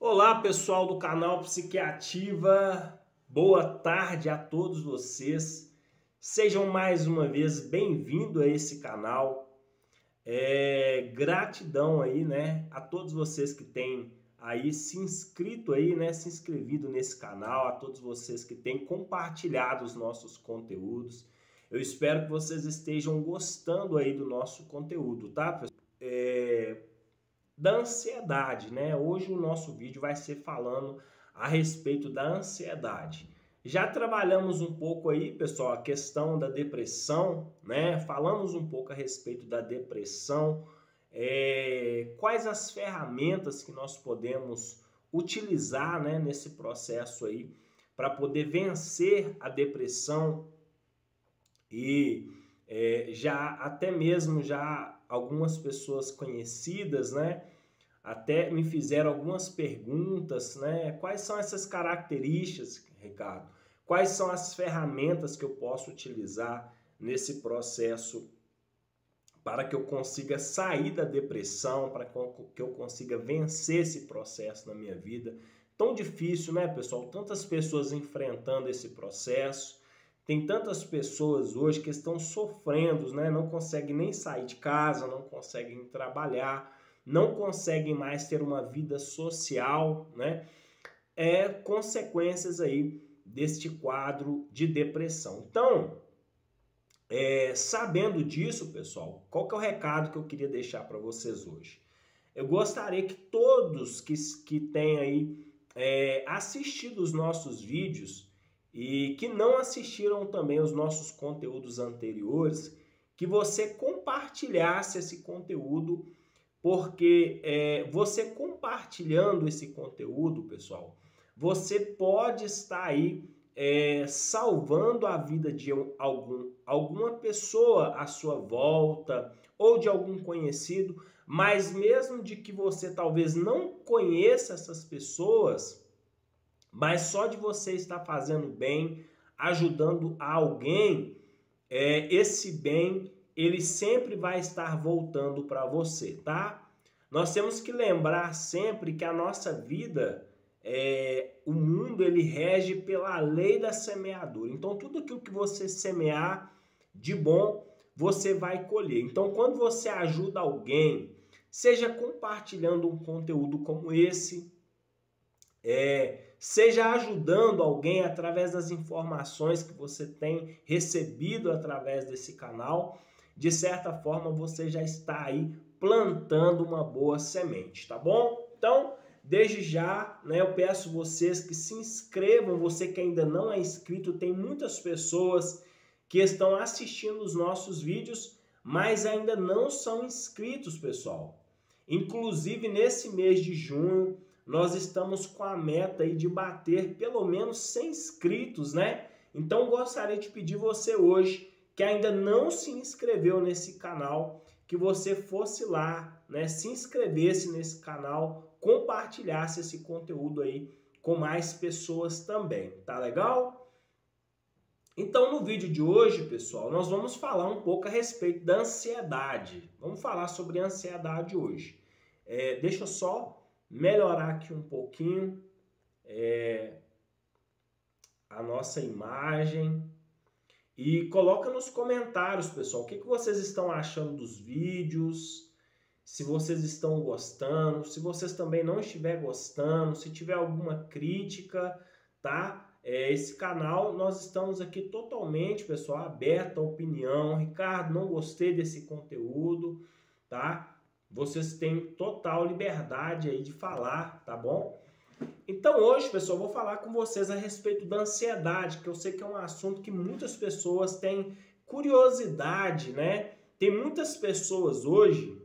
Olá, pessoal do canal Psiquiativa, boa tarde a todos vocês. Sejam mais uma vez bem-vindos a esse canal. Gratidão aí, né, a todos vocês que têm aí se inscrito aí, né, se inscrevido nesse canal, a todos vocês que têm compartilhado os nossos conteúdos. Eu espero que vocês estejam gostando aí do nosso conteúdo, tá, pessoal? Da ansiedade, né? Hoje o nosso vídeo vai ser falando a respeito da ansiedade. Já trabalhamos um pouco aí, pessoal, a questão da depressão, né? Falamos um pouco a respeito da depressão, quais as ferramentas que nós podemos utilizar, né, nesse processo aí para poder vencer a depressão e já até mesmo já algumas pessoas conhecidas, né, até me fizeram algumas perguntas, né? Quais são essas características, Ricardo? Quais são as ferramentas que eu posso utilizar nesse processo para que eu consiga sair da depressão, para que eu consiga vencer esse processo na minha vida? Tão difícil, né, pessoal? Tantas pessoas enfrentando esse processo. Tem tantas pessoas hoje que estão sofrendo, né? Não conseguem nem sair de casa, não conseguem trabalhar, não conseguem mais ter uma vida social, né? Consequências aí deste quadro de depressão. Então, sabendo disso, pessoal, qual que é o recado que eu queria deixar para vocês hoje? Eu gostaria que todos que têm aí assistido os nossos vídeos e que não assistiram também os nossos conteúdos anteriores, que você compartilhasse esse conteúdo, porque você compartilhando esse conteúdo, pessoal, você pode estar aí salvando a vida de alguma pessoa à sua volta ou de algum conhecido, mas mesmo de que você talvez não conheça essas pessoas, mas só de você estar fazendo bem, ajudando alguém, esse bem, ele sempre vai estar voltando para você, tá? Nós temos que lembrar sempre que a nossa vida, o mundo, ele rege pela lei da semeadura. Então, tudo aquilo que você semear de bom, você vai colher. Então, quando você ajuda alguém, seja compartilhando um conteúdo como esse, seja ajudando alguém através das informações que você tem recebido através desse canal, de certa forma você já está aí plantando uma boa semente, tá bom? Então, desde já, né, eu peço vocês que se inscrevam, você que ainda não é inscrito, tem muitas pessoas que estão assistindo os nossos vídeos, mas ainda não são inscritos, pessoal. Inclusive, nesse mês de junho, nós estamos com a meta aí de bater pelo menos 100 inscritos, né? Então, gostaria de pedir você hoje, que ainda não se inscreveu nesse canal, que você fosse lá, né? Se inscrevesse nesse canal, compartilhasse esse conteúdo aí com mais pessoas também, tá legal? Então, no vídeo de hoje, pessoal, nós vamos falar um pouco a respeito da ansiedade. Vamos falar sobre ansiedade hoje. Deixa eu só melhorar aqui um pouquinho a nossa imagem e coloca nos comentários, pessoal, o que vocês estão achando dos vídeos, se vocês estão gostando, se vocês também não estiver gostando, se tiver alguma crítica, tá? Esse canal, nós estamos aqui totalmente, pessoal, aberto à opinião. Ricardo, não gostei desse conteúdo, tá? Vocês têm total liberdade aí de falar, tá bom? Então hoje, pessoal, eu vou falar com vocês a respeito da ansiedade, que eu sei que é um assunto que muitas pessoas têm curiosidade, né? Tem muitas pessoas hoje,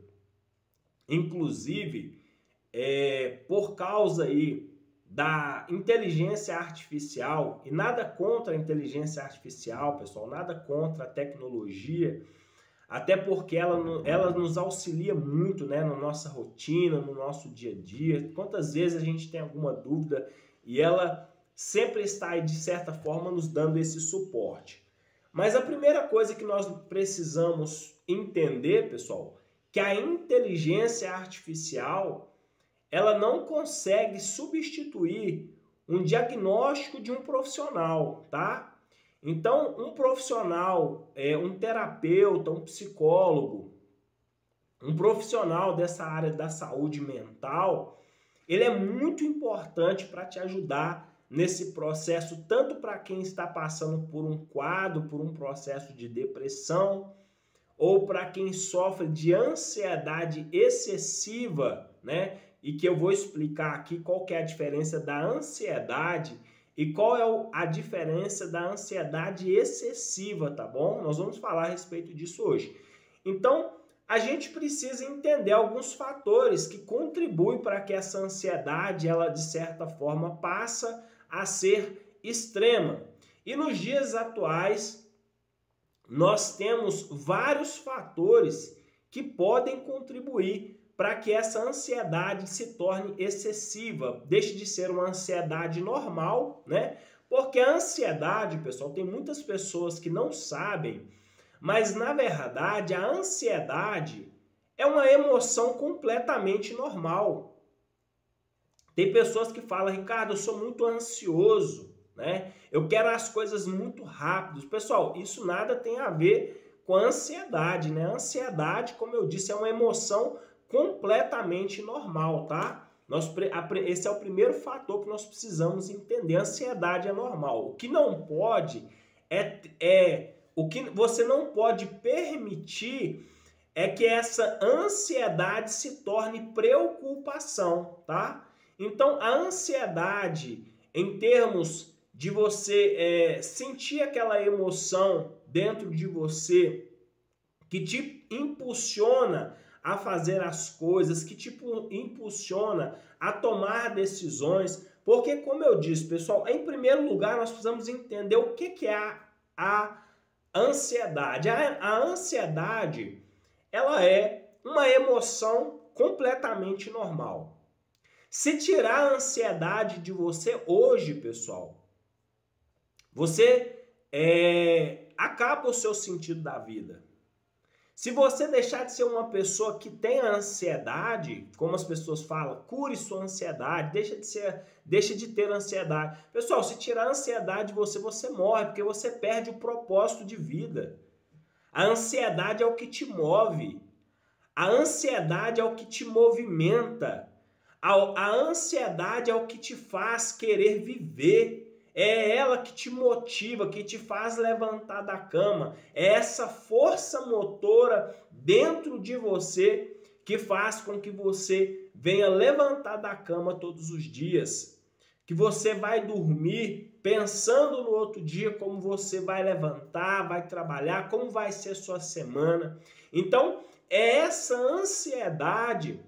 inclusive, por causa aí da inteligência artificial, e nada contra a inteligência artificial, pessoal, nada contra a tecnologia, até porque ela nos auxilia muito, né, na nossa rotina, no nosso dia a dia. Quantas vezes a gente tem alguma dúvida e ela sempre está aí, de certa forma, nos dando esse suporte. Mas a primeira coisa que nós precisamos entender, pessoal, que a inteligência artificial, ela não consegue substituir um diagnóstico de um profissional, tá? Então, um profissional, um terapeuta, um psicólogo, um profissional dessa área da saúde mental, ele é muito importante para te ajudar nesse processo, tanto para quem está passando por um quadro, por um processo de depressão, ou para quem sofre de ansiedade excessiva, né? E que eu vou explicar aqui qual que é a diferença da ansiedade e qual é a diferença da ansiedade excessiva, tá bom? Nós vamos falar a respeito disso hoje. Então, a gente precisa entender alguns fatores que contribuem para que essa ansiedade, ela de certa forma, passa a ser extrema. E nos dias atuais, nós temos vários fatores que podem contribuir para que essa ansiedade se torne excessiva, deixe de ser uma ansiedade normal, né? Porque a ansiedade, pessoal, tem muitas pessoas que não sabem, mas na verdade a ansiedade é uma emoção completamente normal. Tem pessoas que falam, Ricardo, eu sou muito ansioso, né? Eu quero as coisas muito rápido. Pessoal, isso nada tem a ver com a ansiedade, né? A ansiedade, como eu disse, é uma emoção completamente normal, tá? Esse é o primeiro fator que nós precisamos entender. A ansiedade é normal. O que não pode o que você não pode permitir é que essa ansiedade se torne preocupação, tá? Então, a ansiedade, em termos de você sentir aquela emoção dentro de você que te impulsiona a fazer as coisas, que te impulsiona a tomar decisões, porque, como eu disse, pessoal, em primeiro lugar, nós precisamos entender o que é a ansiedade. A ansiedade, ela é uma emoção completamente normal. Se tirar a ansiedade de você hoje, pessoal, você acaba o seu sentido da vida. Se você deixar de ser uma pessoa que tem ansiedade, como as pessoas falam, cure sua ansiedade, deixa de ter ansiedade. Pessoal, se tirar a ansiedade de você, você morre, porque você perde o propósito de vida. A ansiedade é o que te move. A ansiedade é o que te movimenta. A ansiedade é o que te faz querer viver. É ela que te motiva, que te faz levantar da cama. É essa força motora dentro de você que faz com que você venha levantar da cama todos os dias. Que você vai dormir pensando no outro dia como você vai levantar, vai trabalhar, como vai ser sua semana. Então, é essa ansiedade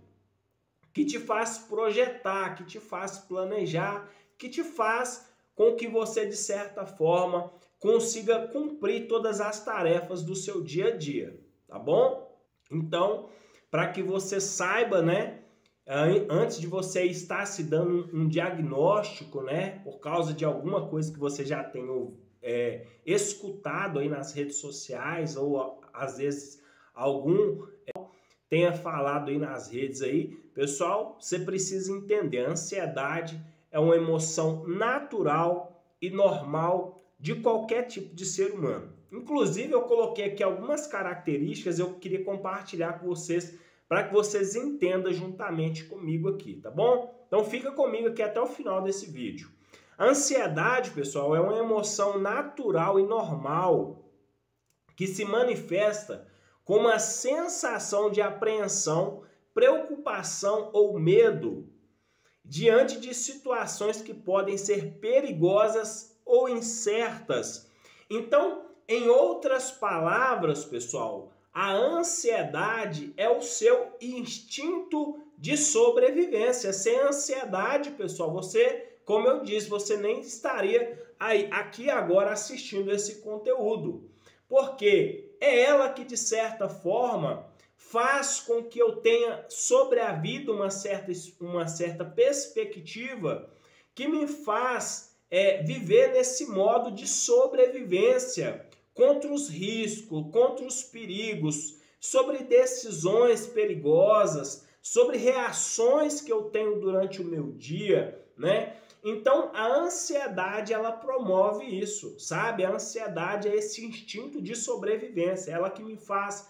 que te faz projetar, que te faz planejar, que te faz com que você, de certa forma, consiga cumprir todas as tarefas do seu dia a dia, tá bom? Então, para que você saiba, né, antes de você estar se dando um diagnóstico, né, por causa de alguma coisa que você já tem escutado aí nas redes sociais, ou às vezes algum tenha falado aí nas redes aí, pessoal, você precisa entender, a ansiedade é uma emoção natural e normal de qualquer tipo de ser humano. Inclusive, eu coloquei aqui algumas características, eu queria compartilhar com vocês, para que vocês entendam juntamente comigo aqui, tá bom? Então fica comigo aqui até o final desse vídeo. A ansiedade, pessoal, é uma emoção natural e normal que se manifesta com uma sensação de apreensão, preocupação ou medo diante de situações que podem ser perigosas ou incertas. Então, em outras palavras, pessoal, a ansiedade é o seu instinto de sobrevivência. Sem ansiedade, pessoal, você, como eu disse, você nem estaria aqui agora assistindo esse conteúdo. Porque é ela que, de certa forma, faz com que eu tenha sobre a vida uma certa perspectiva que me faz viver nesse modo de sobrevivência contra os riscos, contra os perigos, sobre decisões perigosas, sobre reações que eu tenho durante o meu dia, né? Então, a ansiedade, ela promove isso, sabe? A ansiedade é esse instinto de sobrevivência, ela que me faz,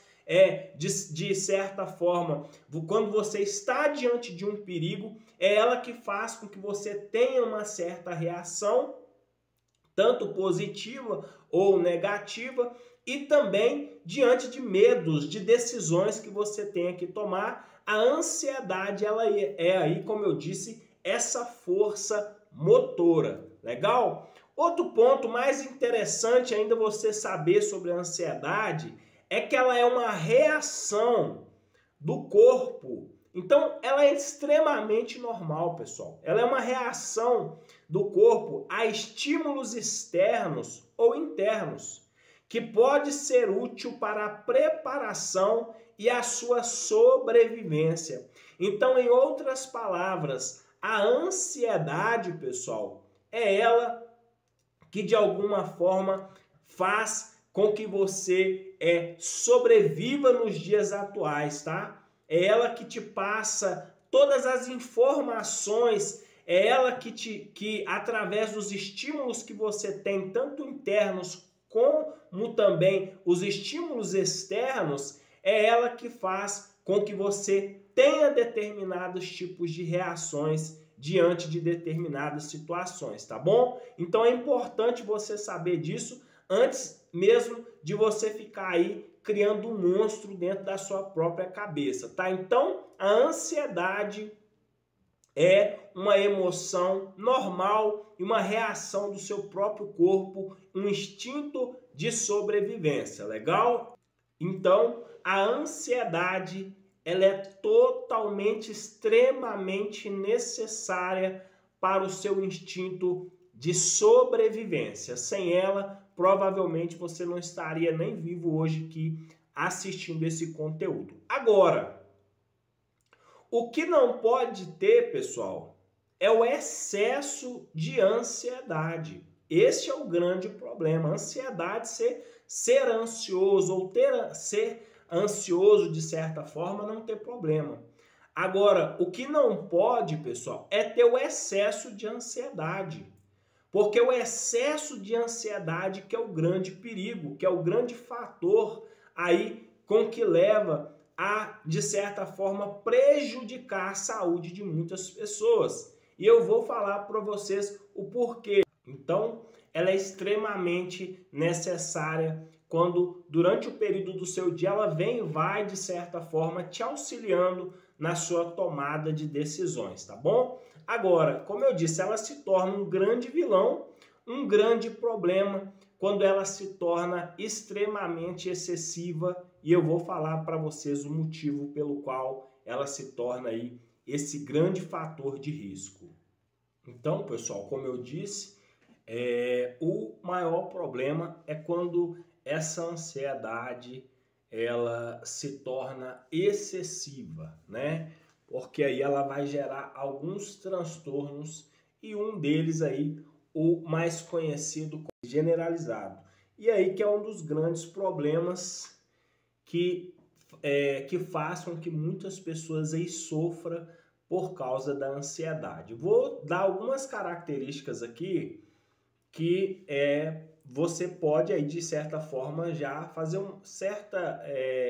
de certa forma, quando você está diante de um perigo, é ela que faz com que você tenha uma certa reação, tanto positiva ou negativa, e também diante de medos, de decisões que você tenha que tomar. A ansiedade, ela é aí, como eu disse, essa força motora. Legal? Outro ponto mais interessante ainda você saber sobre a ansiedade é que ela é uma reação do corpo. Então, ela é extremamente normal, pessoal. Ela é uma reação do corpo a estímulos externos ou internos, que pode ser útil para a preparação e a sua sobrevivência. Então, em outras palavras, a ansiedade, pessoal, é ela que de alguma forma faz com que você sobreviva nos dias atuais, tá? É ela que te passa todas as informações, é ela que através dos estímulos que você tem, tanto internos como também os estímulos externos, é ela que faz com que você tenha determinados tipos de reações diante de determinadas situações, tá bom? Então é importante você saber disso antes mesmo de você ficar aí criando um monstro dentro da sua própria cabeça, tá? Então, a ansiedade é uma emoção normal e uma reação do seu próprio corpo, um instinto de sobrevivência, legal? Então, a ansiedade, ela é totalmente, extremamente necessária para o seu instinto de sobrevivência. Sem ela, provavelmente você não estaria nem vivo hoje aqui assistindo esse conteúdo. Agora, o que não pode ter, pessoal, é o excesso de ansiedade. Esse é o grande problema. A ansiedade, ser ansioso ou ser ansioso de certa forma, não ter problema. Agora, o que não pode, pessoal, é ter o excesso de ansiedade. Porque o excesso de ansiedade que é o grande perigo, que é o grande fator aí com que leva a, de certa forma, prejudicar a saúde de muitas pessoas. E eu vou falar para vocês o porquê. Então, ela é extremamente necessária quando, durante o período do seu dia, ela vem e vai, de certa forma, te auxiliando na sua tomada de decisões, tá bom? Agora, como eu disse, ela se torna um grande vilão, um grande problema, quando ela se torna extremamente excessiva, e eu vou falar para vocês o motivo pelo qual ela se torna aí esse grande fator de risco. Então, pessoal, como eu disse, o maior problema é quando essa ansiedade ela se torna excessiva, né? Porque aí ela vai gerar alguns transtornos e um deles aí, o mais conhecido como generalizado. E aí que é um dos grandes problemas que faz com que muitas pessoas aí sofram por causa da ansiedade. Vou dar algumas características aqui que você pode aí de certa forma já fazer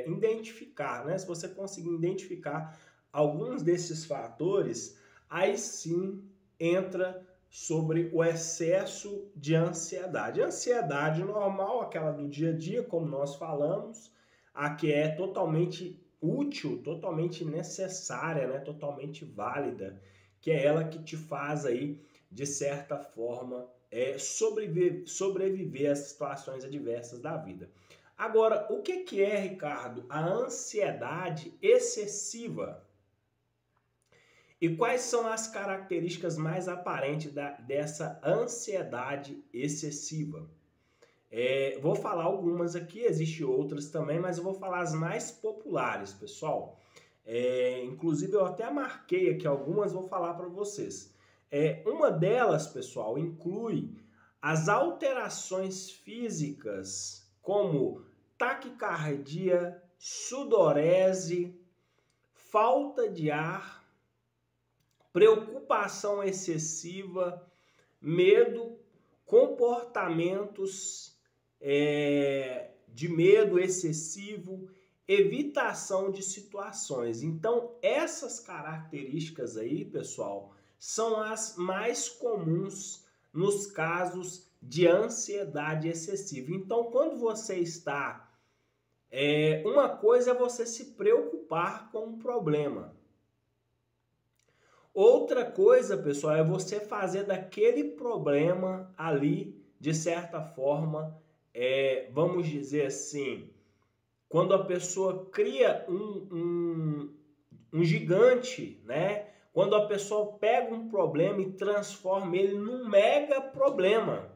identificar, né? Se você conseguir identificar alguns desses fatores, aí sim entra sobre o excesso de ansiedade. A ansiedade normal, aquela do dia a dia, como nós falamos, a que é totalmente útil, totalmente necessária, né? Totalmente válida, que é ela que te faz aí, de certa forma, sobreviver às situações adversas da vida. Agora, o que é, Ricardo, a ansiedade excessiva? E quais são as características mais aparentes dessa ansiedade excessiva? Vou falar algumas aqui, existem outras também, mas eu vou falar as mais populares, pessoal. Inclusive, eu até marquei aqui algumas, vou falar para vocês. Uma delas, pessoal, inclui as alterações físicas, como taquicardia, sudorese, falta de ar, preocupação excessiva, medo, comportamentos de medo excessivo, evitação de situações. Então, essas características aí, pessoal, são as mais comuns nos casos de ansiedade excessiva. Então, quando você está... uma coisa é você se preocupar com um problema. Outra coisa, pessoal, é você fazer daquele problema ali, de certa forma, vamos dizer assim, quando a pessoa cria um gigante, né? Quando a pessoa pega um problema e transforma ele num mega problema.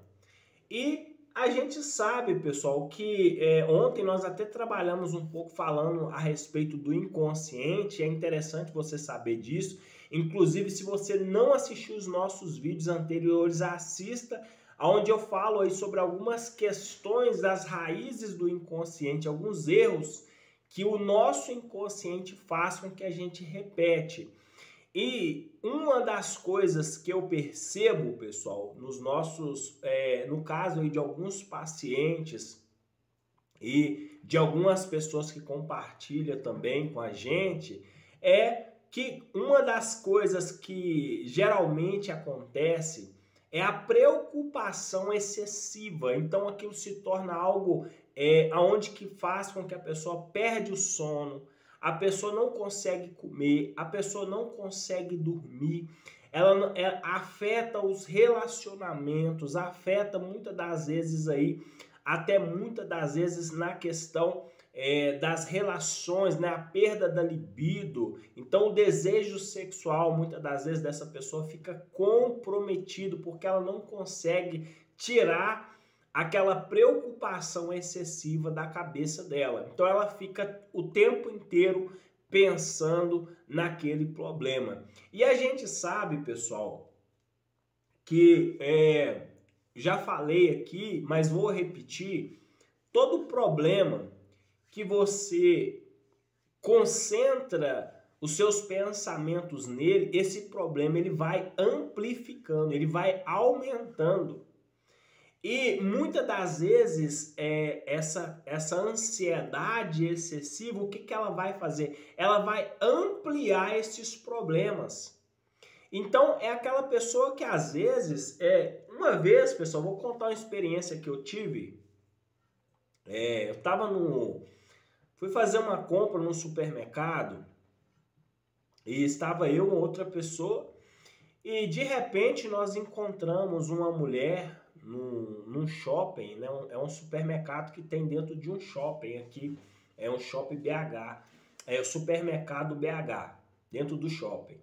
E a gente sabe, pessoal, que ontem nós até trabalhamos um pouco falando a respeito do inconsciente. É interessante você saber disso. Inclusive, se você não assistiu os nossos vídeos anteriores, assista, onde eu falo aí sobre algumas questões das raízes do inconsciente, alguns erros que o nosso inconsciente faz com que a gente repete. E uma das coisas que eu percebo, pessoal, no caso aí de alguns pacientes e de algumas pessoas que compartilham também com a gente, é que uma das coisas que geralmente acontece é a preocupação excessiva. Então aquilo se torna algo onde que faz com que a pessoa perde o sono, a pessoa não consegue comer, a pessoa não consegue dormir, ela afeta os relacionamentos, afeta muitas das vezes aí, até muitas das vezes na questão das relações, né? A perda da libido. Então o desejo sexual, muitas das vezes, dessa pessoa fica comprometido porque ela não consegue tirar aquela preocupação excessiva da cabeça dela. Então ela fica o tempo inteiro pensando naquele problema. E a gente sabe, pessoal, que já falei aqui, mas vou repetir, todo problema que você concentra os seus pensamentos nele, esse problema ele vai amplificando, ele vai aumentando. E muitas das vezes essa ansiedade excessiva, o que ela vai fazer? Ela vai ampliar esses problemas. Então é aquela pessoa que às vezes, uma vez, pessoal, vou contar uma experiência que eu tive. Fui fazer uma compra no supermercado e estava eu e outra pessoa e de repente nós encontramos uma mulher num shopping, né? É um supermercado que tem dentro de um shopping aqui, é um shopping BH, é o supermercado BH, dentro do shopping.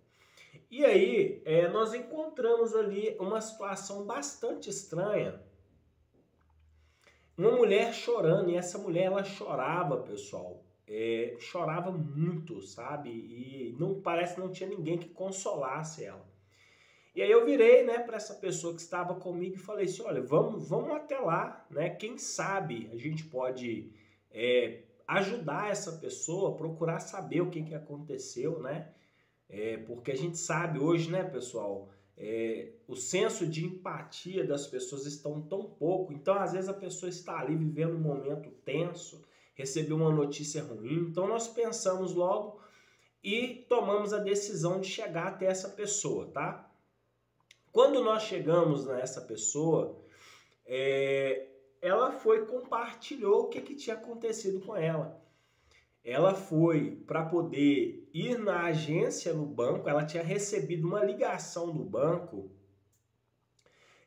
E aí nós encontramos ali uma situação bastante estranha, uma mulher chorando, e essa mulher ela chorava, pessoal, chorava muito, sabe? E parece que não tinha ninguém que consolasse ela. E aí eu virei, né, para essa pessoa que estava comigo e falei assim, olha, vamos até lá, né? Quem sabe a gente pode ajudar essa pessoa, procurar saber o que aconteceu, né? Porque a gente sabe hoje, né, pessoal, o senso de empatia das pessoas estão tão pouco. Então, às vezes a pessoa está ali vivendo um momento tenso, recebeu uma notícia ruim, então nós pensamos logo e tomamos a decisão de chegar até essa pessoa, tá? Quando nós chegamos nessa pessoa, ela compartilhou o que tinha acontecido com ela. Ela foi para poder ir na agência no banco, ela tinha recebido uma ligação do banco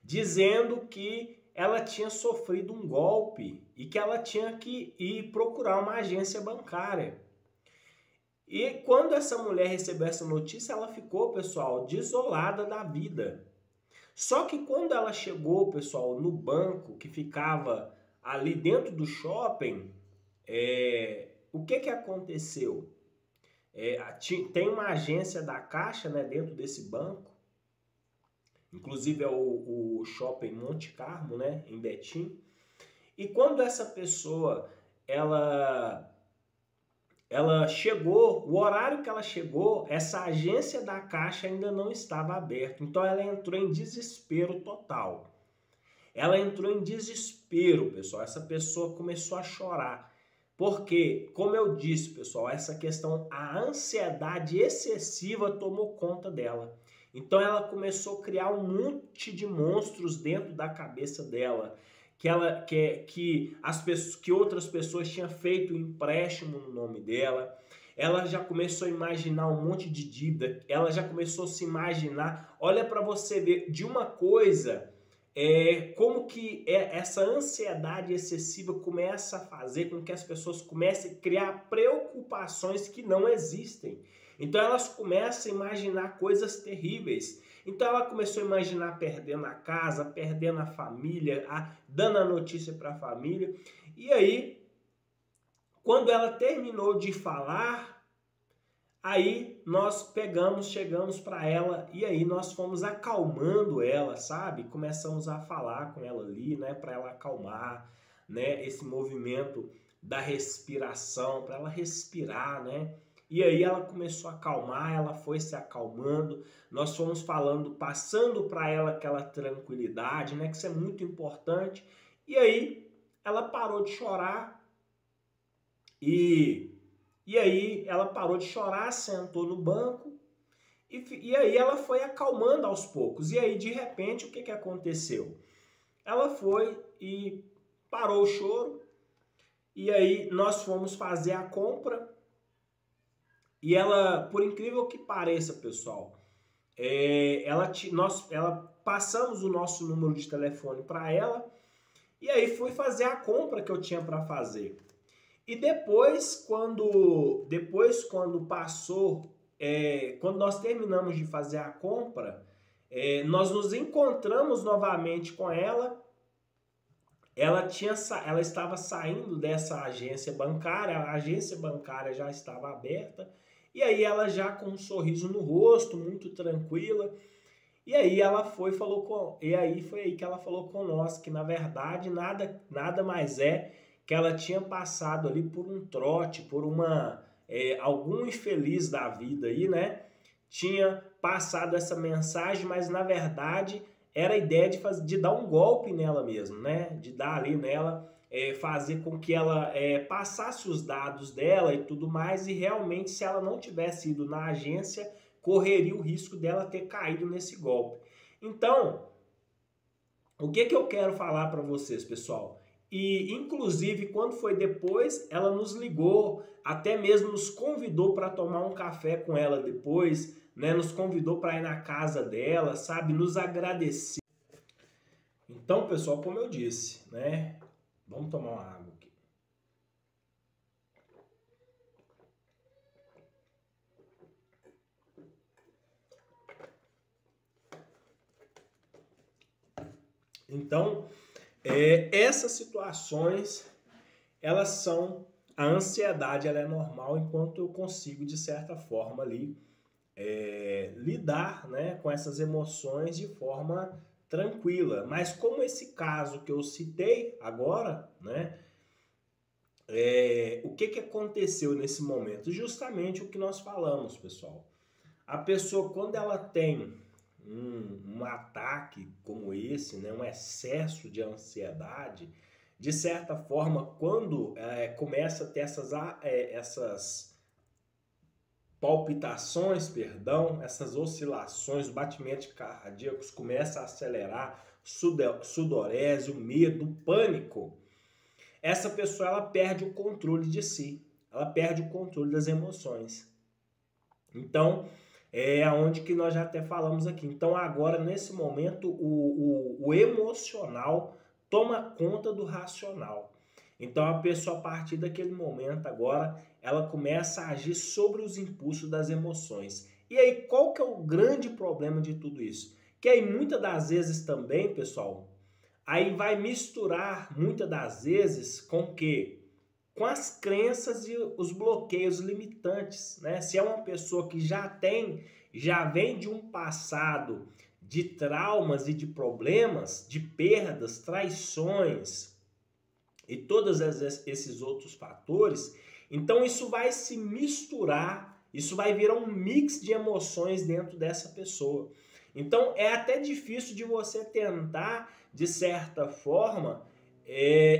dizendo que ela tinha sofrido um golpe e que ela tinha que ir procurar uma agência bancária. E quando essa mulher recebeu essa notícia, ela ficou, pessoal, desolada da vida. Só que quando ela chegou, pessoal, no banco que ficava ali dentro do shopping, o que aconteceu? Tem uma agência da Caixa, né, dentro desse banco, inclusive é o shopping Monte Carmo, né, em Betim. E quando essa pessoa ela ela chegou, o horário que ela chegou, essa agência da Caixa ainda não estava aberta. Então ela entrou em desespero total. Ela entrou em desespero, pessoal. Essa pessoa começou a chorar. Porque, como eu disse, pessoal, essa questão, a ansiedade excessiva tomou conta dela. Então ela começou a criar um monte de monstros dentro da cabeça dela, que outras pessoas tinham feito um empréstimo no nome dela. Ela já começou a imaginar um monte de dívida. Ela já começou a se imaginar. Olha para você ver de uma coisa. Como que essa ansiedade excessiva começa a fazer com que as pessoas comecem a criar preocupações que não existem. Então elas começam a imaginar coisas terríveis. Então ela começou a imaginar perdendo a casa, perdendo a família, dando a notícia para a família. E aí, quando ela terminou de falar, aí nós chegamos para ela e aí nós fomos acalmando ela, sabe? Começamos a falar com ela ali, né, para ela acalmar, né, esse movimento da respiração, para ela respirar, né? E aí ela começou a acalmar, ela foi se acalmando. Nós fomos falando, passando para ela aquela tranquilidade, né, que isso é muito importante. E aí ela parou de chorar e aí ela parou de chorar, sentou no banco e aí ela foi acalmando aos poucos. E aí, de repente, o que aconteceu? Ela foi e parou o choro e aí nós fomos fazer a compra e ela, por incrível que pareça, pessoal, ela passamos o nosso número de telefone para ela e aí fui fazer a compra que eu tinha para fazer. E depois, quando passou, quando nós terminamos de fazer a compra, nós nos encontramos novamente com ela. Ela estava saindo dessa agência bancária, a agência bancária já estava aberta, e aí ela já com um sorriso no rosto, muito tranquila. E aí foi aí que ela falou com nós que na verdade nada mais que ela tinha passado ali por um trote, por algum infeliz da vida aí, né? Tinha passado essa mensagem, mas na verdade era a ideia de dar um golpe nela mesmo, né? De dar ali nela, fazer com que ela passasse os dados dela e tudo mais, e realmente se ela não tivesse ido na agência, correria o risco dela ter caído nesse golpe. Então, o que eu quero falar para vocês, pessoal? E, inclusive, quando foi depois, ela nos ligou, até mesmo nos convidou para tomar um café com ela depois, né? Nos convidou para ir na casa dela, sabe? Nos agradecer. Então, pessoal, como eu disse, né? Vamos tomar uma água aqui. Então, essas situações, elas são, a ansiedade ela é normal enquanto eu consigo, de certa forma, ali, lidar, né, com essas emoções de forma tranquila. Mas como esse caso que eu citei agora, né, o que aconteceu nesse momento? Justamente o que nós falamos, pessoal. A pessoa, quando ela tem um ataque como esse, né, um excesso de ansiedade, de certa forma, quando começa a ter essas palpitações, essas oscilações, batimentos cardíacos começam a acelerar, sudorese, o medo, o pânico, essa pessoa ela perde o controle de si, ela perde o controle das emoções. Então, aonde que nós já até falamos aqui. Então agora, nesse momento, o emocional toma conta do racional. Então a pessoa, a partir daquele momento agora, ela começa a agir sobre os impulsos das emoções. E aí, qual que é o grande problema de tudo isso? Que aí, muitas das vezes também, pessoal, aí vai misturar, muitas das vezes, com o quê? Com as crenças e os bloqueios limitantes, né? Se é uma pessoa que já vem de um passado de traumas e de problemas, de perdas, traições e todos esses outros fatores, Então isso vai se misturar, isso vai virar um mix de emoções dentro dessa pessoa. Então é até difícil de você tentar, de certa forma,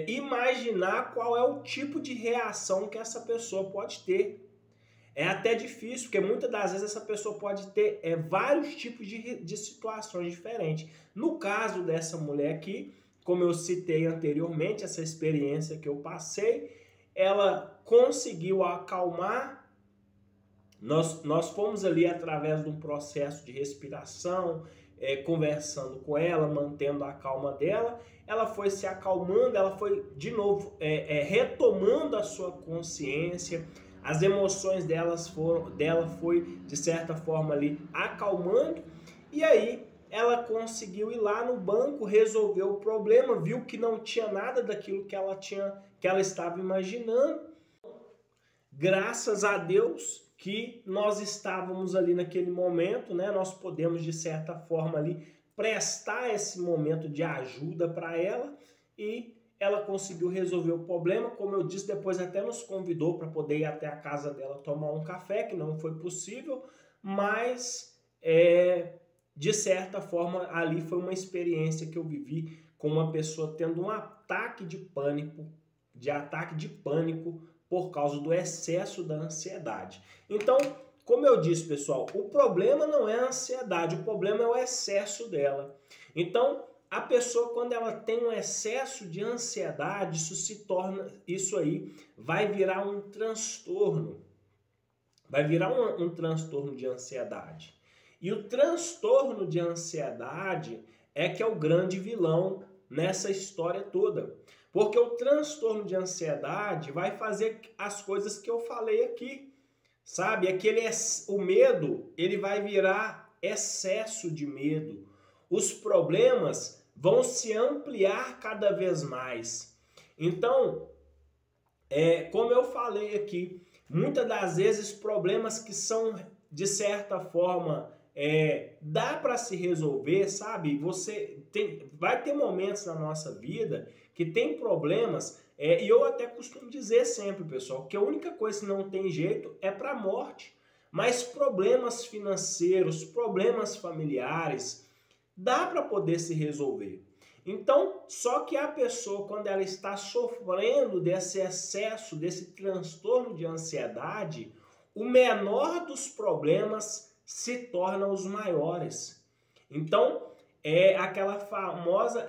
imaginar qual é o tipo de reação que essa pessoa pode ter. É até difícil, porque muitas das vezes essa pessoa pode ter vários tipos de situações diferentes. No caso dessa mulher aqui, como eu citei anteriormente, essa experiência que eu passei, ela conseguiu acalmar. Nós fomos ali através de um processo de respiração, conversando com ela, mantendo a calma dela. Ela foi se acalmando, ela foi de novo retomando a sua consciência. As emoções dela foi, de certa forma, ali acalmando. E aí ela conseguiu ir lá no banco, resolver o problema, viu que não tinha nada daquilo que ela estava imaginando. Graças a Deus que nós estávamos ali naquele momento, né? Nós podemos, de certa forma, ali prestar esse momento de ajuda para ela e ela conseguiu resolver o problema. Como eu disse, depois até nos convidou para poder ir até a casa dela tomar um café, que não foi possível, mas de certa forma ali foi uma experiência que eu vivi com uma pessoa tendo um ataque de pânico por causa do excesso da ansiedade. Então, como eu disse, pessoal, o problema não é a ansiedade, o problema é o excesso dela. Então, a pessoa, quando ela tem um excesso de ansiedade, isso aí vai virar um transtorno. Vai virar um transtorno de ansiedade. E o transtorno de ansiedade é que é o grande vilão nessa história toda. Porque o transtorno de ansiedade vai fazer as coisas que eu falei aqui. Sabe? O medo, ele vai virar excesso de medo. Os problemas vão se ampliar cada vez mais. Então, como eu falei aqui, muitas das vezes problemas que são, de certa forma, dá para se resolver, sabe? Vai ter momentos na nossa vida que tem problemas, e eu até costumo dizer sempre, pessoal, que a única coisa que não tem jeito é para a morte. Mas problemas financeiros, problemas familiares, dá para poder se resolver. Então, só que a pessoa, quando ela está sofrendo desse excesso, desse transtorno de ansiedade, o menor dos problemas se torna os maiores. Então, é aquela famosa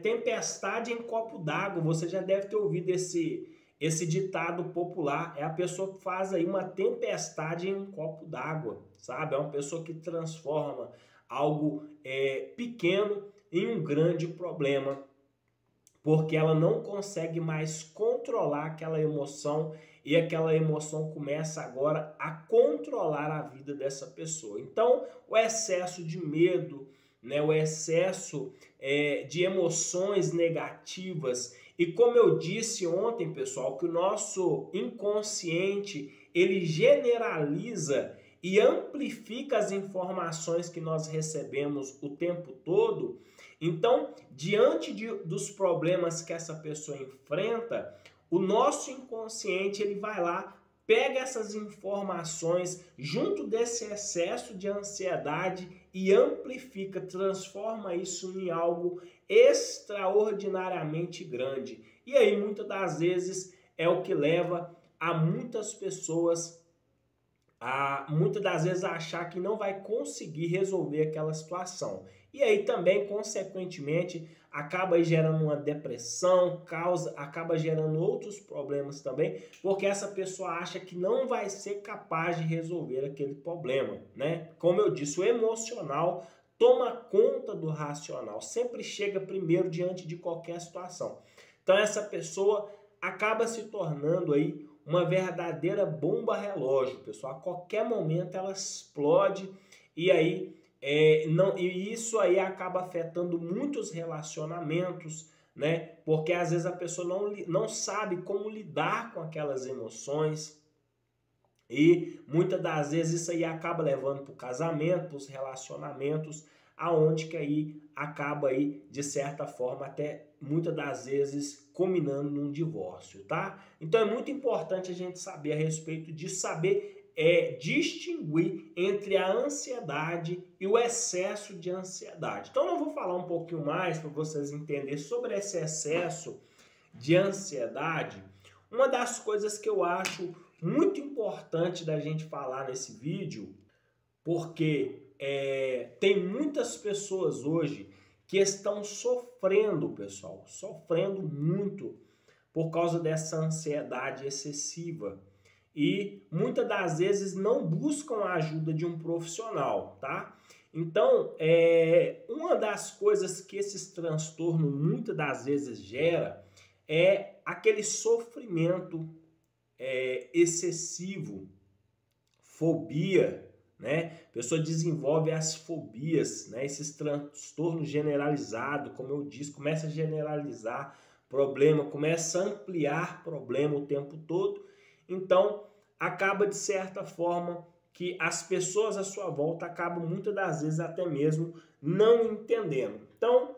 tempestade em copo d'água. Você já deve ter ouvido esse ditado popular. É a pessoa que faz aí uma tempestade em um copo d'água, sabe? É uma pessoa que transforma algo pequeno em um grande problema, porque ela não consegue mais controlar aquela emoção e aquela emoção começa agora a controlar a vida dessa pessoa. Então, o excesso de medo, né, o excesso de emoções negativas, e como eu disse ontem, pessoal, que o nosso inconsciente, ele generaliza e amplifica as informações que nós recebemos o tempo todo. Então, diante dos problemas que essa pessoa enfrenta, o nosso inconsciente, ele vai lá, pega essas informações junto desse excesso de ansiedade e amplifica, transforma isso em algo extraordinariamente grande. E aí, muitas das vezes, é o que leva a muitas pessoas muitas das vezes achar que não vai conseguir resolver aquela situação. E aí também, consequentemente, acaba gerando uma depressão, acaba gerando outros problemas também, porque essa pessoa acha que não vai ser capaz de resolver aquele problema, né? Como eu disse, o emocional toma conta do racional, sempre chega primeiro diante de qualquer situação. Então essa pessoa acaba se tornando aí uma verdadeira bomba relógio, pessoal. A qualquer momento ela explode e aí e isso aí acaba afetando muitos relacionamentos, né? Porque às vezes a pessoa não sabe como lidar com aquelas emoções e muitas das vezes isso aí acaba levando para o casamento, para os relacionamentos, aonde que aí acaba aí, de certa forma, até muitas das vezes culminando num divórcio, tá? Então é muito importante a gente saber a respeito disso, saber distinguir entre a ansiedade e o excesso de ansiedade. Então eu vou falar um pouquinho mais para vocês entenderem sobre esse excesso de ansiedade. Uma das coisas que eu acho muito importante da gente falar nesse vídeo, porque tem muitas pessoas hoje que estão sofrendo, pessoal, sofrendo muito por causa dessa ansiedade excessiva. E muitas das vezes não buscam a ajuda de um profissional, tá? Então, uma das coisas que esses transtornos muitas das vezes gera é aquele sofrimento excessivo, fobia, né? A pessoa desenvolve as fobias, né? Esses transtornos generalizados, como eu disse, começa a generalizar problema, começa a ampliar problema o tempo todo. Então, acaba de certa forma que as pessoas à sua volta acabam muitas das vezes até mesmo não entendendo. Então,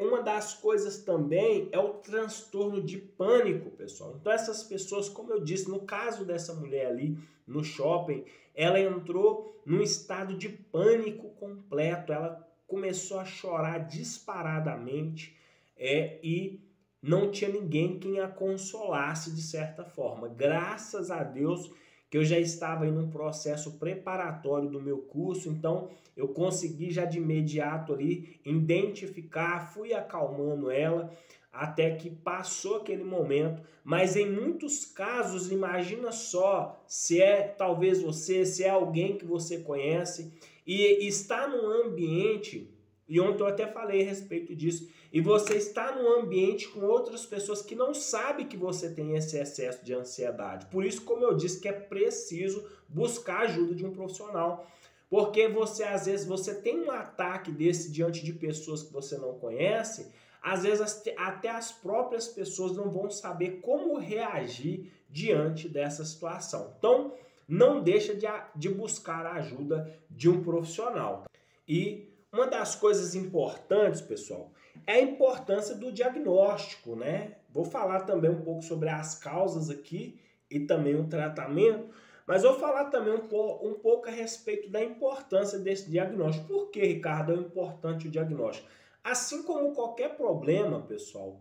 uma das coisas também é o transtorno de pânico, pessoal. Então, essas pessoas, como eu disse, no caso dessa mulher ali no shopping, ela entrou num estado de pânico completo. Ela começou a chorar disparadamente e não tinha ninguém quem a consolasse de certa forma. Graças a Deus que eu já estava em um processo preparatório do meu curso, então eu consegui já de imediato ali identificar, fui acalmando ela até que passou aquele momento. Mas em muitos casos, imagina só, se é talvez você, se é alguém que você conhece e está num ambiente, e ontem eu até falei a respeito disso, e você está num ambiente com outras pessoas que não sabem que você tem esse excesso de ansiedade. Por isso, como eu disse, que é preciso buscar a ajuda de um profissional. Porque você, às vezes, você tem um ataque desse diante de pessoas que você não conhece, às vezes até as próprias pessoas não vão saber como reagir diante dessa situação. Então, não deixa de buscar a ajuda de um profissional. E uma das coisas importantes, pessoal, é a importância do diagnóstico, né? Vou falar também um pouco sobre as causas aqui e também o tratamento, mas vou falar também um pouco a respeito da importância desse diagnóstico. Por que, Ricardo, é importante o diagnóstico? Assim como qualquer problema, pessoal,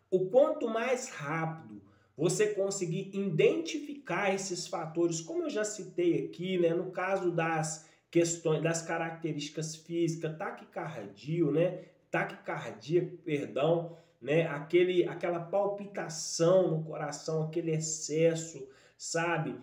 o quanto mais rápido você conseguir identificar esses fatores, como eu já citei aqui, né, no caso das questões, das características físicas, taquicardia, perdão, né, aquela palpitação no coração, aquele excesso, sabe?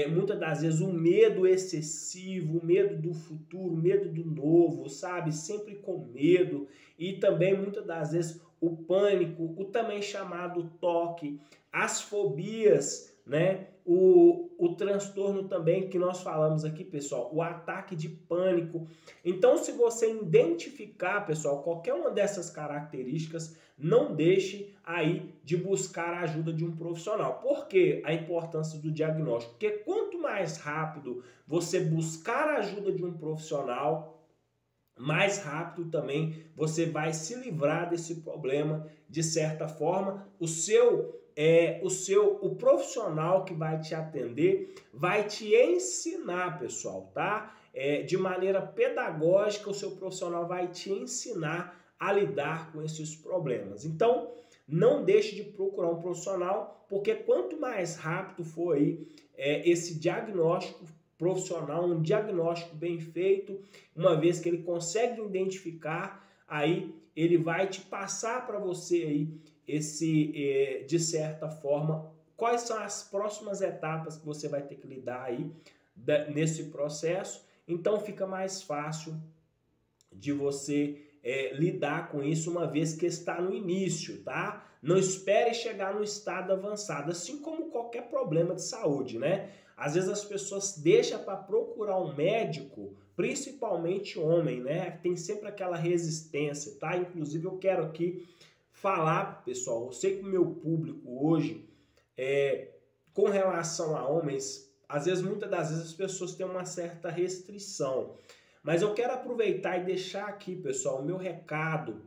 Muitas das vezes o medo excessivo, o medo do futuro, o medo do novo, sabe? Sempre com medo. E também muitas das vezes o pânico, o também chamado toque, as fobias, né? O transtorno também que nós falamos aqui, pessoal, o ataque de pânico. Então, se você identificar, pessoal, qualquer uma dessas características, não deixe aí de buscar a ajuda de um profissional. Por que a importância do diagnóstico? Porque quanto mais rápido você buscar a ajuda de um profissional, mais rápido também você vai se livrar desse problema. De certa forma, o profissional que vai te atender vai te ensinar, pessoal, tá? De maneira pedagógica, o seu profissional vai te ensinar a lidar com esses problemas. Então, não deixe de procurar um profissional, porque quanto mais rápido for aí esse diagnóstico profissional, um diagnóstico bem feito, uma vez que ele consegue identificar, aí ele vai te passar para você aí de certa forma, quais são as próximas etapas que você vai ter que lidar aí nesse processo. Então fica mais fácil de você lidar com isso uma vez que está no início, tá? Não espere chegar no estado avançado, assim como qualquer problema de saúde, né? Às vezes as pessoas deixam para procurar um médico, principalmente homem, né? Tem sempre aquela resistência, tá? Inclusive eu quero aqui falar, pessoal, eu sei que o meu público hoje, com relação a homens, às vezes, muitas das vezes as pessoas têm uma certa restrição. Mas eu quero aproveitar e deixar aqui, pessoal, o meu recado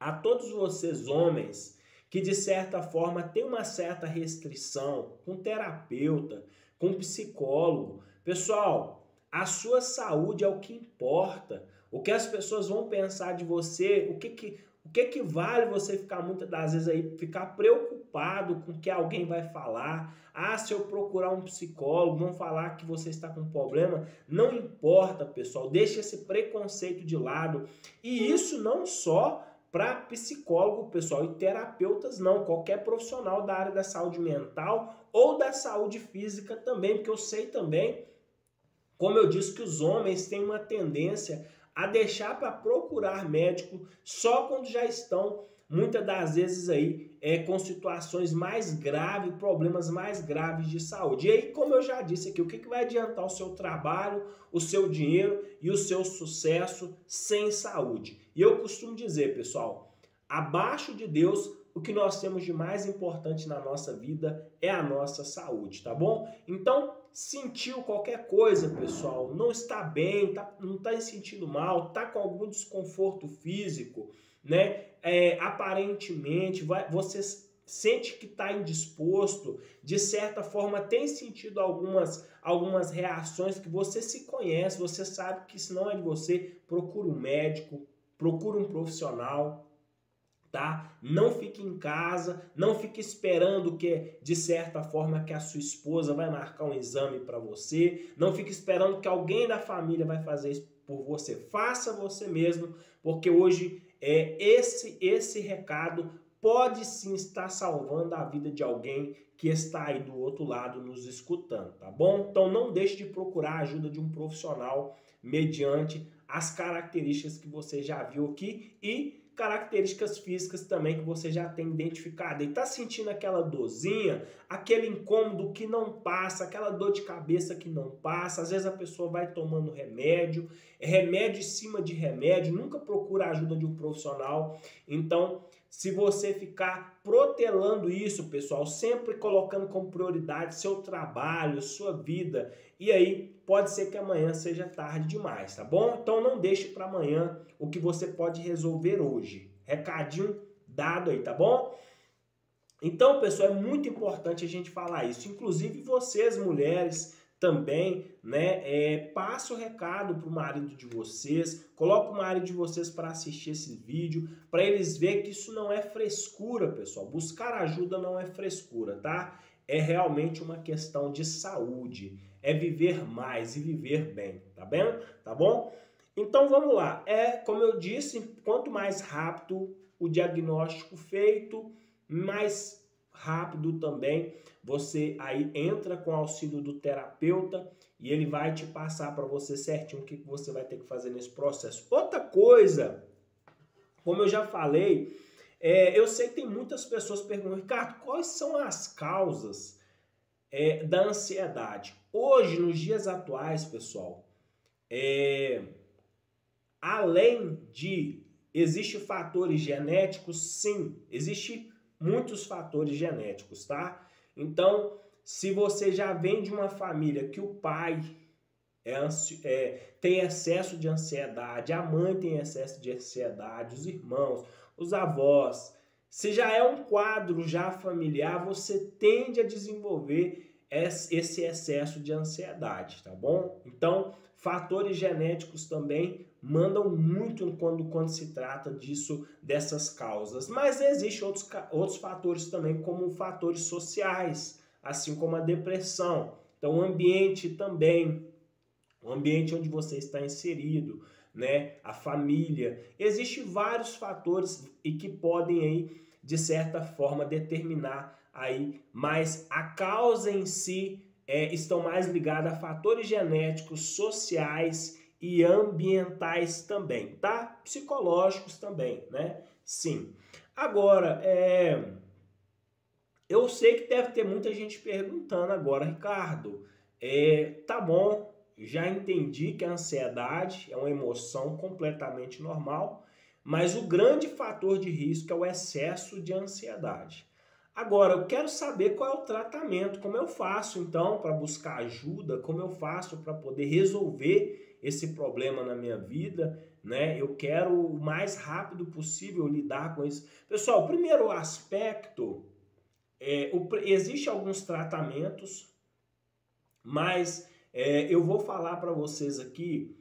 a todos vocês, homens, que de certa forma têm uma certa restrição com terapeuta, com psicólogo. Pessoal, a sua saúde é o que importa. O que as pessoas vão pensar de você, o que vale você ficar muitas das vezes aí, ficar preocupado com o que alguém vai falar? Ah, se eu procurar um psicólogo, vão falar que você está com problema. Não importa, pessoal, deixa esse preconceito de lado. E isso não só para psicólogo, pessoal, e terapeutas não, qualquer profissional da área da saúde mental ou da saúde física também, porque eu sei também, como eu disse, que os homens têm uma tendência a deixar para procurar médico só quando já estão, muitas das vezes aí, com situações mais graves, problemas mais graves de saúde. E aí, como eu já disse aqui, o que vai adiantar o seu trabalho, o seu dinheiro e o seu sucesso sem saúde? E eu costumo dizer, pessoal, abaixo de Deus, o que nós temos de mais importante na nossa vida é a nossa saúde, tá bom? Então, sentiu qualquer coisa, pessoal, não está bem, não está se sentindo mal, está com algum desconforto físico, né? Aparentemente, você sente que está indisposto, de certa forma tem sentido algumas reações que você se conhece, você sabe que isso não é de você, procura um médico, procura um profissional, tá? Não fique em casa, não fique esperando que, de certa forma, que a sua esposa vai marcar um exame para você, não fique esperando que alguém da família vai fazer isso por você. Faça você mesmo, porque hoje esse recado pode sim estar salvando a vida de alguém que está aí do outro lado nos escutando, tá bom? Então não deixe de procurar a ajuda de um profissional mediante as características que você já viu aqui e características físicas também que você já tem identificado. E tá sentindo aquela dorzinha, aquele incômodo que não passa, aquela dor de cabeça que não passa. Às vezes a pessoa vai tomando remédio em cima de remédio, nunca procura a ajuda de um profissional. Então, se você ficar protelando isso, pessoal, sempre colocando como prioridade seu trabalho, sua vida, e aí pode ser que amanhã seja tarde demais, tá bom? Então não deixe para amanhã o que você pode resolver hoje. Recadinho dado aí, tá bom? Então, pessoal, é muito importante a gente falar isso. Inclusive vocês, mulheres, também, né? Passa o recado para o marido de vocês, coloca o marido de vocês para assistir esse vídeo, para eles verem que isso não é frescura, pessoal. Buscar ajuda não é frescura, tá? É realmente uma questão de saúde, é viver mais e viver bem, tá bem? Tá bom? Então vamos lá. Como eu disse, quanto mais rápido o diagnóstico feito, mais rápido também você aí entra com o auxílio do terapeuta e ele vai te passar para você certinho o que você vai ter que fazer nesse processo. Outra coisa, como eu já falei, eu sei que tem muitas pessoas perguntando, Ricardo, quais são as causas da ansiedade? Hoje, nos dias atuais, pessoal, além de existem fatores genéticos, sim, existem muitos fatores genéticos, tá? Então, se você já vem de uma família que o pai tem excesso de ansiedade, a mãe tem excesso de ansiedade, os irmãos, os avós, se já é um quadro já familiar, você tende a desenvolver esse excesso de ansiedade, tá bom? Então, fatores genéticos também mandam muito quando se trata dessas causas. Mas existem outros fatores também, como fatores sociais, assim como a depressão. Então, o ambiente também, o ambiente onde você está inserido, né? A família. Existem vários fatores e que podem aí, de certa forma, determinar aí, mas a causa em si estão mais ligadas a fatores genéticos, sociais e ambientais também, tá? Psicológicos também, né? Sim. Agora, eu sei que deve ter muita gente perguntando agora, Ricardo, tá bom, já entendi que a ansiedade é uma emoção completamente normal, mas o grande fator de risco é o excesso de ansiedade. Agora, eu quero saber qual é o tratamento, como eu faço então para buscar ajuda, como eu faço para poder resolver esse problema na minha vida, né? Eu quero o mais rápido possível lidar com isso. Pessoal, o primeiro aspecto existe alguns tratamentos, mas eu vou falar para vocês aqui,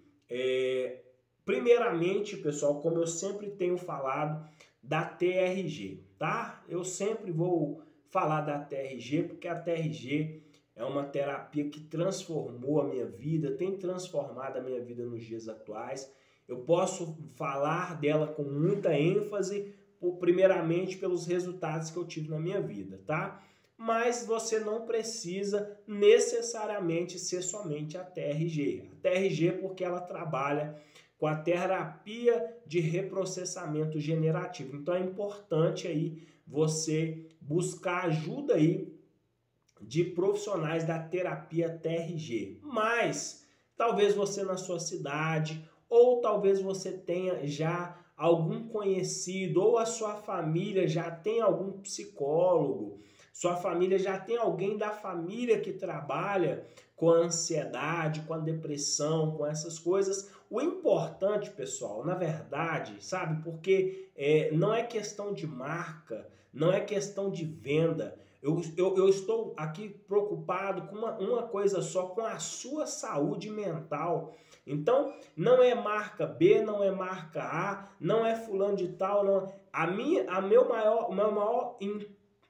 primeiramente, pessoal, como eu sempre tenho falado, da TRG, tá? Eu sempre vou falar da TRG, porque a TRG é uma terapia que transformou a minha vida, tem transformado a minha vida nos dias atuais. Eu posso falar dela com muita ênfase, primeiramente pelos resultados que eu tive na minha vida, tá? Mas você não precisa necessariamente ser somente a TRG. A TRG porque ela trabalha com a terapia de reprocessamento generativo. Então é importante aí você buscar ajuda aí de profissionais da terapia TRG. Mas talvez você na sua cidade, ou talvez você tenha já algum conhecido, ou a sua família já tem algum psicólogo, sua família já tem alguém da família que trabalha com a ansiedade, com a depressão, com essas coisas. O importante, pessoal, na verdade, sabe, porque não é questão de marca, não é questão de venda. Eu estou aqui preocupado com uma coisa só, com a sua saúde mental. Então, não é marca B, não é marca A, não é fulano de tal, não. Meu maior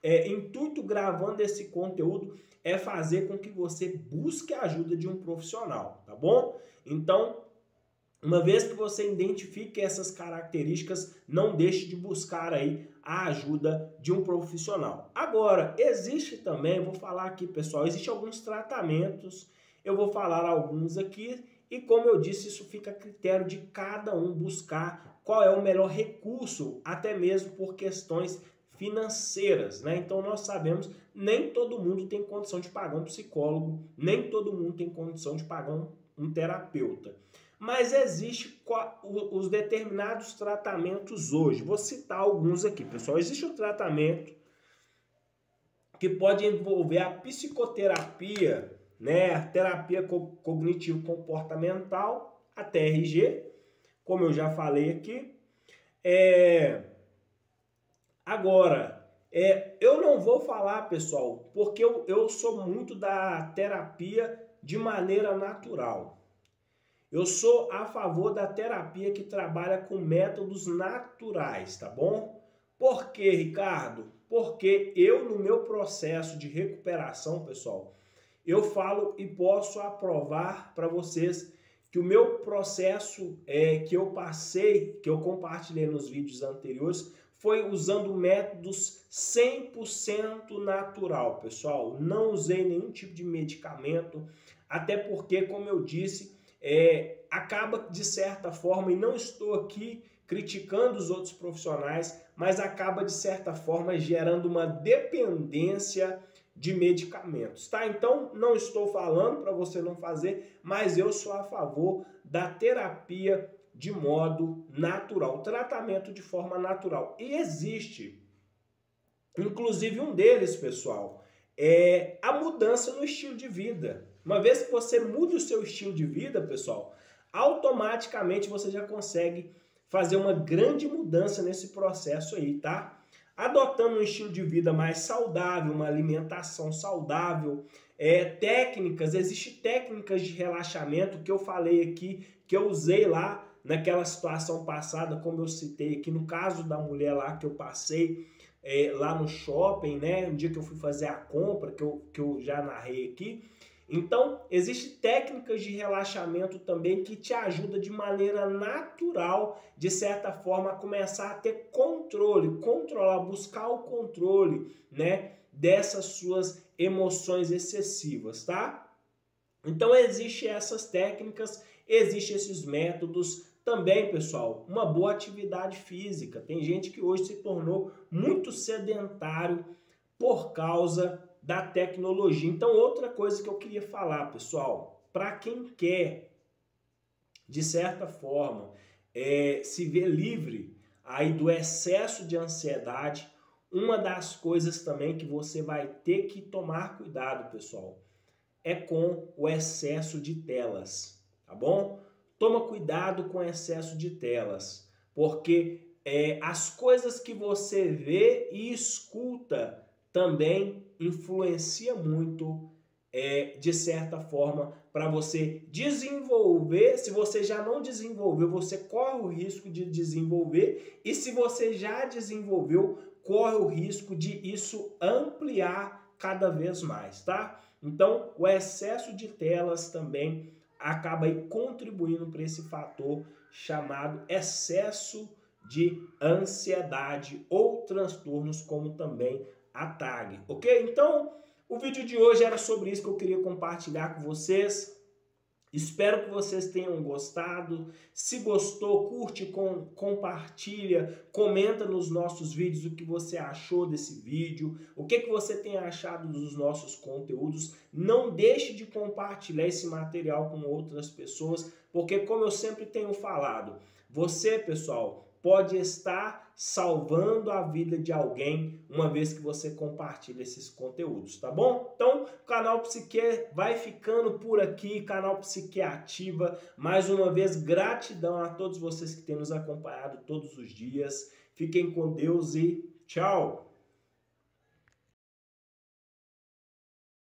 intuito gravando esse conteúdo é fazer com que você busque a ajuda de um profissional, tá bom? Então, uma vez que você identifique essas características, não deixe de buscar aí a ajuda de um profissional. Agora, existe também, vou falar aqui, pessoal, existem alguns tratamentos, eu vou falar alguns aqui, e como eu disse, isso fica a critério de cada um buscar qual é o melhor recurso, até mesmo por questões financeiras, né? Então nós sabemos, nem todo mundo tem condição de pagar um psicólogo, nem todo mundo tem condição de pagar um terapeuta. Mas existe os determinados tratamentos hoje. Vou citar alguns aqui, pessoal. Existe um tratamento que pode envolver a psicoterapia, né? A terapia cognitivo-comportamental, a TRG, como eu já falei aqui. Agora, eu não vou falar, pessoal, porque eu sou muito da terapia de maneira natural. Eu sou a favor da terapia que trabalha com métodos naturais, tá bom? Por quê, Ricardo? Porque eu, no meu processo de recuperação, pessoal, eu falo e posso aprovar para vocês que o meu processo que eu passei, que eu compartilhei nos vídeos anteriores, foi usando métodos 100% natural, pessoal. Não usei nenhum tipo de medicamento, até porque, como eu disse, acaba de certa forma, e não estou aqui criticando os outros profissionais, mas acaba de certa forma gerando uma dependência de medicamentos, tá? Então, não estou falando para você não fazer, mas eu sou a favor da terapia de modo natural, tratamento de forma natural. E existe, inclusive um deles, pessoal, é a mudança no estilo de vida. Uma vez que você muda o seu estilo de vida, pessoal, automaticamente você já consegue fazer uma grande mudança nesse processo aí, tá? Adotando um estilo de vida mais saudável, uma alimentação saudável, existem técnicas de relaxamento que eu falei aqui, que eu usei lá naquela situação passada, como eu citei aqui, no caso da mulher lá que eu passei lá no shopping, né? Um dia que eu fui fazer a compra, que eu já narrei aqui. Então, existem técnicas de relaxamento também que te ajudam de maneira natural, de certa forma, a começar a ter controle, buscar o controle, né, dessas suas emoções excessivas, tá? Então, existem essas técnicas, existem esses métodos. Também, pessoal, uma boa atividade física. Tem gente que hoje se tornou muito sedentário por causa da tecnologia. Então, outra coisa que eu queria falar, pessoal, para quem quer, de certa forma, se ver livre aí do excesso de ansiedade, uma das coisas também que você vai ter que tomar cuidado, pessoal, é com o excesso de telas, tá bom? toma cuidado com excesso de telas, porque as coisas que você vê e escuta também influencia muito, de certa forma, para você desenvolver. Se você já não desenvolveu, você corre o risco de desenvolver, e se você já desenvolveu, corre o risco de isso ampliar cada vez mais, tá? Então, o excesso de telas também acaba aí contribuindo para esse fator chamado excesso de ansiedade ou transtornos, como também a TAG, ok? Então, o vídeo de hoje era sobre isso que eu queria compartilhar com vocês. Espero que vocês tenham gostado. Se gostou, curte, compartilha, comenta nos nossos vídeos o que você achou desse vídeo, o que você tem achado dos nossos conteúdos. Não deixe de compartilhar esse material com outras pessoas, porque, como eu sempre tenho falado, você, pessoal, pode estar salvando a vida de alguém uma vez que você compartilha esses conteúdos, tá bom? Então, o canal Psique vai ficando por aqui, canal Psique Ativa. Mais uma vez, gratidão a todos vocês que têm nos acompanhado todos os dias. Fiquem com Deus e tchau!